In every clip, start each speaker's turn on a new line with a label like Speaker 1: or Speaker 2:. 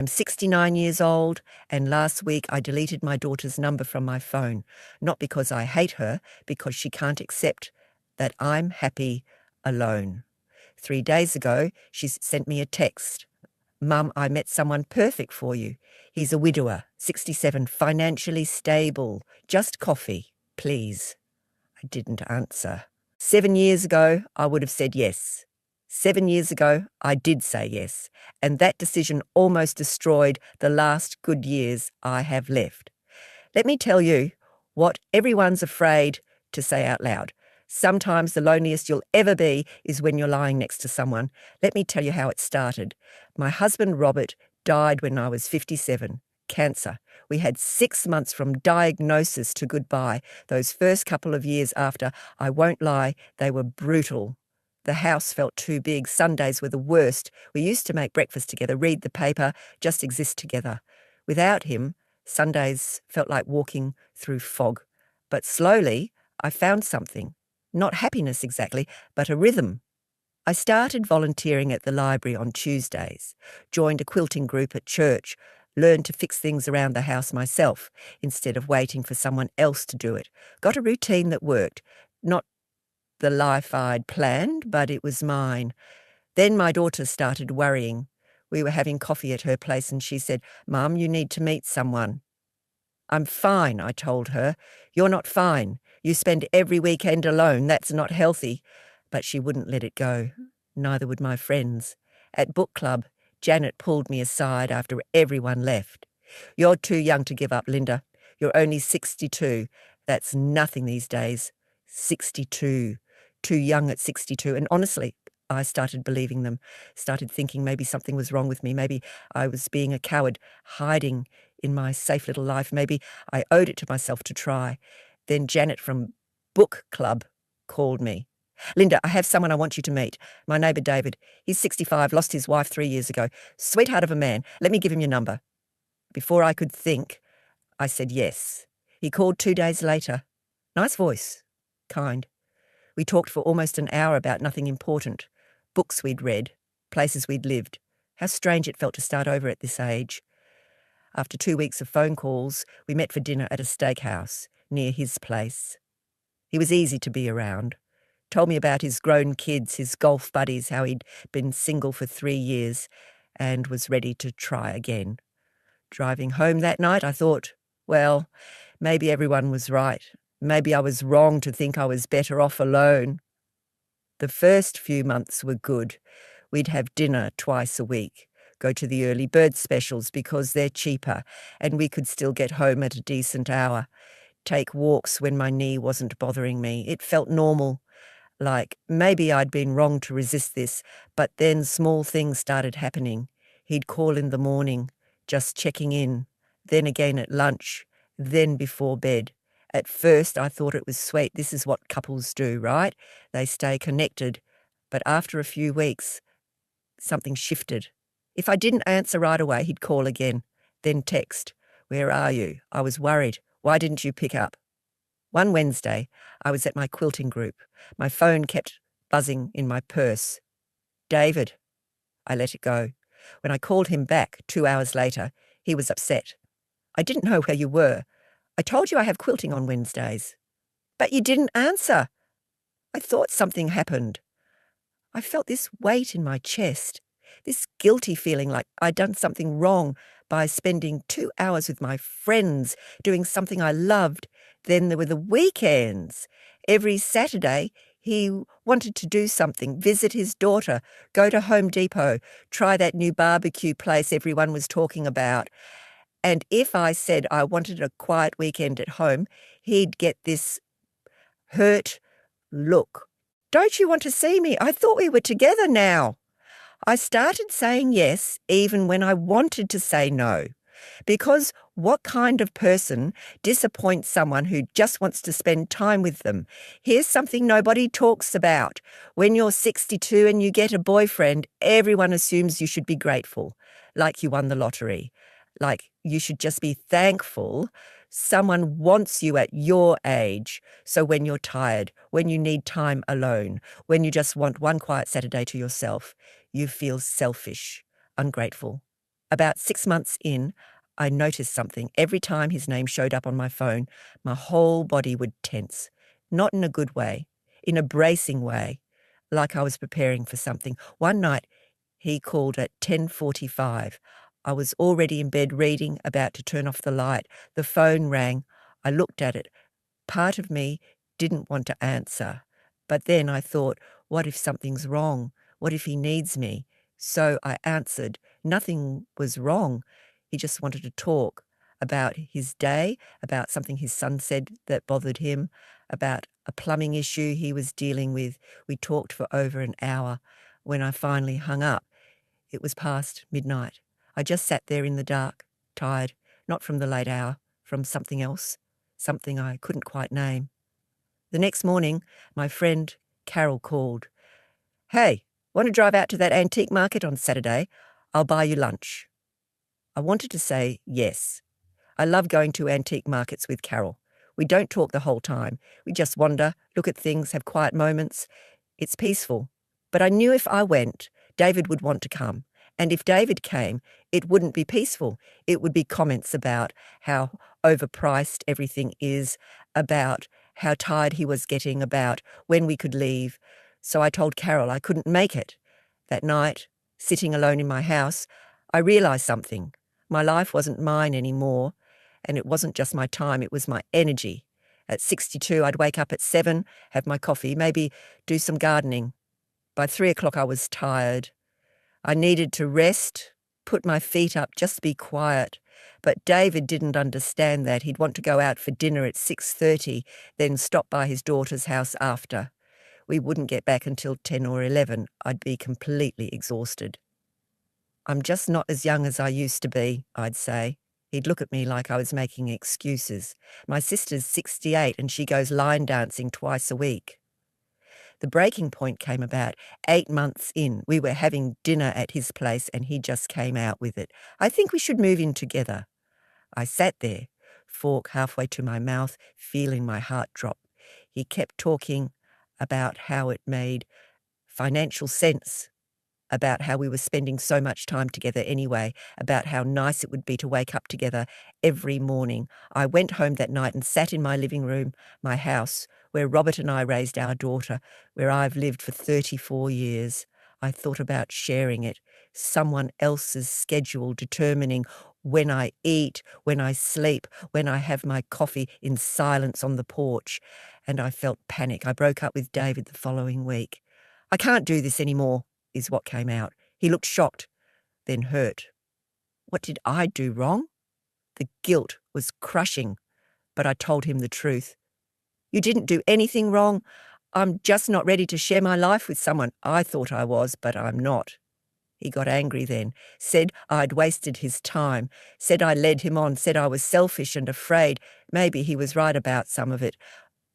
Speaker 1: I'm 69 years old, and last week I deleted my daughter's number from my phone, not because I hate her, because she can't accept that I'm happy alone. 3 days ago, she sent me a text. Mum, I met someone perfect for you. He's a widower, 67, financially stable. Just coffee, please. I didn't answer. 7 years ago, I would have said yes. 7 years ago, I did say yes, and that decision almost destroyed the last good years I have left. Let me tell you what everyone's afraid to say out loud. Sometimes the loneliest you'll ever be is when you're lying next to someone. Let me tell you how it started. My husband, Robert, died when I was 57. Cancer. We had 6 months from diagnosis to goodbye. Those first couple of years after, I won't lie, they were brutal. The house felt too big. Sundays were the worst. We used to make breakfast together, read the paper, just exist together. Without him, Sundays felt like walking through fog. But slowly, I found something. Not happiness exactly, but a rhythm. I started volunteering at the library on Tuesdays, joined a quilting group at church, learned to fix things around the house myself instead of waiting for someone else to do it. Got a routine that worked. Not the life I'd planned, but it was mine. Then my daughter started worrying. We were having coffee at her place and she said, "Mum, you need to meet someone." "I'm fine," I told her. "You're not fine. You spend every weekend alone. That's not healthy." But she wouldn't let it go. Neither would my friends. At book club, Janet pulled me aside after everyone left. "You're too young to give up, Linda. You're only 62. That's nothing these days. 62. Too young at 62. And honestly, I started believing them, started thinking maybe something was wrong with me. Maybe I was being a coward, hiding in my safe little life. Maybe I owed it to myself to try. Then Janet from book club called me. "Linda, I have someone I want you to meet. My neighbour David. He's 65, lost his wife 3 years ago. Sweetheart of a man. Let me give him your number." Before I could think, I said yes. He called 2 days later. Nice voice. Kind. We talked for almost an hour about nothing important. Books we'd read. Places we'd lived. How strange it felt to start over at this age. After 2 weeks of phone calls, we met for dinner at a steakhouse near his place. He was easy to be around. Told me about his grown kids, his golf buddies, how he'd been single for 3 years and was ready to try again. Driving home that night, I thought, well, maybe everyone was right. Maybe I was wrong to think I was better off alone. The first few months were good. We'd have dinner twice a week, go to the early bird specials because they're cheaper, and we could still get home at a decent hour. Take walks when my knee wasn't bothering me. It felt normal. Like, maybe I'd been wrong to resist this, but then small things started happening. He'd call in the morning, just checking in, then again at lunch, then before bed. At first, I thought it was sweet. This is what couples do, right? They stay connected. But after a few weeks, something shifted. If I didn't answer right away, he'd call again, then text. "Where are you? I was worried. Why didn't you pick up?" One Wednesday, I was at my quilting group. My phone kept buzzing in my purse. "David." I let it go. When I called him back 2 hours later, he was upset. "I didn't know where you were. I told you I have quilting on Wednesdays." "But you didn't answer." I thought something happened. I felt this weight in my chest, this guilty feeling like I'd done something wrong by spending 2 hours with my friends doing something I loved. Then there were the weekends. Every Saturday, he wanted to do something, visit his daughter, go to Home Depot, try that new barbecue place everyone was talking about. And if I said I wanted a quiet weekend at home, he'd get this hurt look. "Don't you want to see me? I thought we were together now." I started saying yes even when I wanted to say no. Because what kind of person disappoints someone who just wants to spend time with them? Here's something nobody talks about. When you're 62 and you get a boyfriend, everyone assumes you should be grateful, like you won the lottery. Like you should just be thankful someone wants you at your age. So when you're tired, when you need time alone, when you just want one quiet Saturday to yourself, you feel selfish, ungrateful. About 6 months in, I noticed something. Every time his name showed up on my phone, my whole body would tense. Not in a good way, in a bracing way, like I was preparing for something. One night, he called at 10:45. I was already in bed reading, about to turn off the light. The phone rang. I looked at it. Part of me didn't want to answer. But then I thought, what if something's wrong? What if he needs me? So I answered. Nothing was wrong. He just wanted to talk about his day, about something his son said that bothered him, about a plumbing issue he was dealing with. We talked for over an hour. When I finally hung up, it was past midnight. I just sat there in the dark, tired, not from the late hour, from something else, something I couldn't quite name. The next morning, my friend Carol called. "Hey, want to drive out to that antique market on Saturday? I'll buy you lunch." I wanted to say yes. I love going to antique markets with Carol. We don't talk the whole time. We just wander, look at things, have quiet moments. It's peaceful. But I knew if I went, David would want to come. And if David came, it wouldn't be peaceful. It would be comments about how overpriced everything is, about how tired he was getting, about when we could leave. So I told Carol I couldn't make it. That night, sitting alone in my house, I realised something. My life wasn't mine anymore, and it wasn't just my time, it was my energy. At 62, I'd wake up at 7, have my coffee, maybe do some gardening. By 3 o'clock, I was tired. I needed to rest, put my feet up, just be quiet. But David didn't understand that. He'd want to go out for dinner at 6:30, then stop by his daughter's house after. We wouldn't get back until 10 or 11. I'd be completely exhausted. "I'm just not as young as I used to be," I'd say. He'd look at me like I was making excuses. "My sister's 68 and she goes line dancing twice a week." The breaking point came about 8 months in. We were having dinner at his place and he just came out with it. "I think we should move in together." I sat there, fork halfway to my mouth, feeling my heart drop. He kept talking about how it made financial sense, about how we were spending so much time together anyway, about how nice it would be to wake up together every morning. I went home that night and sat in my living room, my house, where Robert and I raised our daughter, where I've lived for 34 years. I thought about sharing it, someone else's schedule determining when I eat, when I sleep, when I have my coffee in silence on the porch. And I felt panic. I broke up with David the following week. "I can't do this anymore," is what came out. He looked shocked, then hurt. What did I do wrong? The guilt was crushing, but I told him the truth. "You didn't do anything wrong. I'm just not ready to share my life with someone. I thought I was, but I'm not." He got angry then, said I'd wasted his time, said I led him on, said I was selfish and afraid. Maybe he was right about some of it.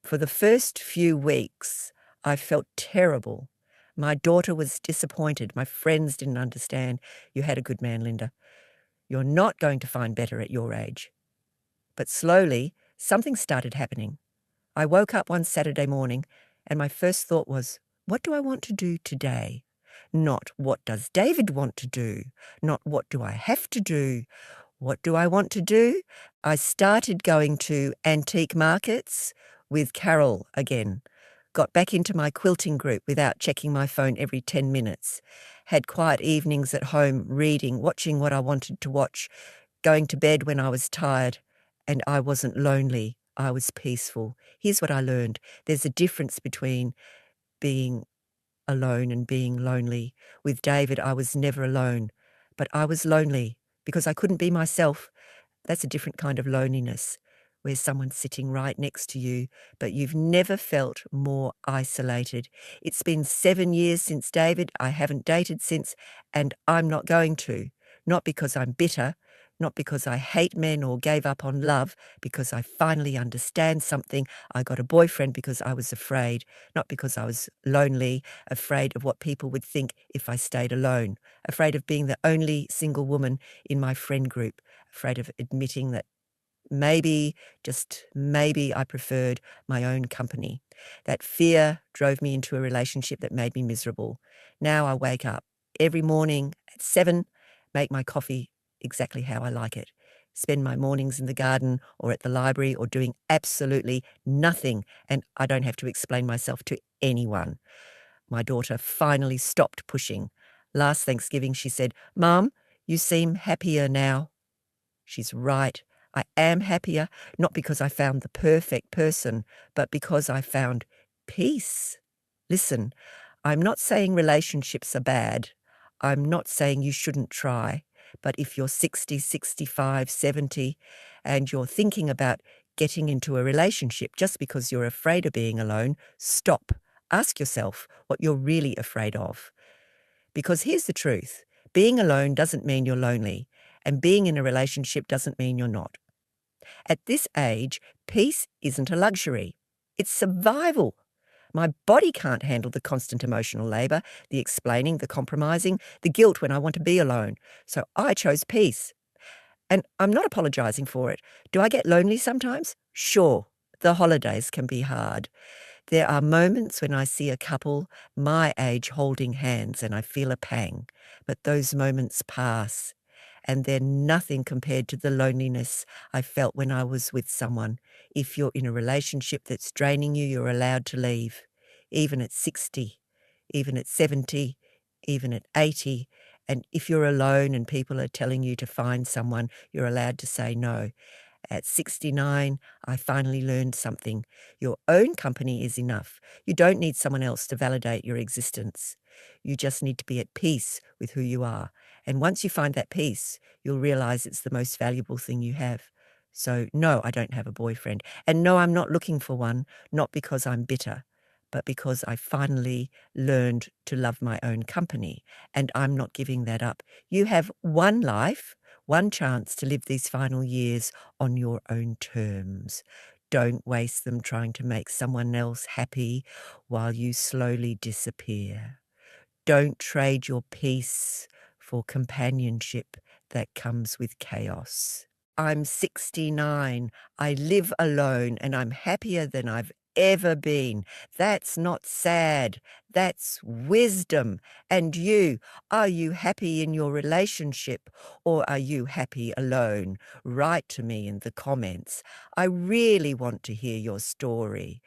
Speaker 1: For the first few weeks, I felt terrible. My daughter was disappointed. My friends didn't understand. "You had a good man, Linda. You're not going to find better at your age." But slowly, something started happening. I woke up one Saturday morning, and my first thought was, what do I want to do today? Not what does David want to do? Not what do I have to do? What do I want to do? I started going to antique markets with Carol again. Got back into my quilting group without checking my phone every 10 minutes. Had quiet evenings at home reading, watching what I wanted to watch, going to bed when I was tired. And I wasn't lonely. I was peaceful. Here's what I learned. There's a difference between being alone and being lonely. With David, I was never alone. But I was lonely because I couldn't be myself. That's a different kind of loneliness, where someone's sitting right next to you, but you've never felt more isolated. It's been 7 years since David. I haven't dated since, and I'm not going to. Not because I'm bitter, not because I hate men or gave up on love, because I finally understand something. I got a boyfriend because I was afraid, not because I was lonely, afraid of what people would think if I stayed alone, afraid of being the only single woman in my friend group, afraid of admitting that maybe, just maybe, I preferred my own company. That fear drove me into a relationship that made me miserable. Now I wake up every morning at 7, make my coffee, exactly how I like it. Spend my mornings in the garden or at the library or doing absolutely nothing, and I don't have to explain myself to anyone. My daughter finally stopped pushing. Last Thanksgiving she said, "Mum, you seem happier now." She's right. I am happier, not because I found the perfect person, but because I found peace. Listen, I'm not saying relationships are bad. I'm not saying you shouldn't try. But if you're 60, 65, 70, and you're thinking about getting into a relationship just because you're afraid of being alone, stop. Ask yourself what you're really afraid of. Because here's the truth. Being alone doesn't mean you're lonely, and being in a relationship doesn't mean you're not. At this age, peace isn't a luxury. It's survival. My body can't handle the constant emotional labor, the explaining, the compromising, the guilt when I want to be alone. So I chose peace. And I'm not apologizing for it. Do I get lonely sometimes? Sure. The holidays can be hard. There are moments when I see a couple my age holding hands and I feel a pang, but those moments pass, and they're nothing compared to the loneliness I felt when I was with someone. If you're in a relationship that's draining you, you're allowed to leave, even at 60, even at 70, even at 80. And if you're alone and people are telling you to find someone, you're allowed to say no. At 69, I finally learned something. Your own company is enough. You don't need someone else to validate your existence. You just need to be at peace with who you are. And once you find that peace, you'll realize it's the most valuable thing you have. So, no, I don't have a boyfriend. And no, I'm not looking for one, not because I'm bitter, but because I finally learned to love my own company. And I'm not giving that up. You have one life, one chance to live these final years on your own terms. Don't waste them trying to make someone else happy while you slowly disappear. Don't trade your peace for companionship that comes with chaos. I'm 69. I live alone and I'm happier than I've ever been. That's not sad. That's wisdom. And you, are you happy in your relationship or are you happy alone? Write to me in the comments. I really want to hear your story.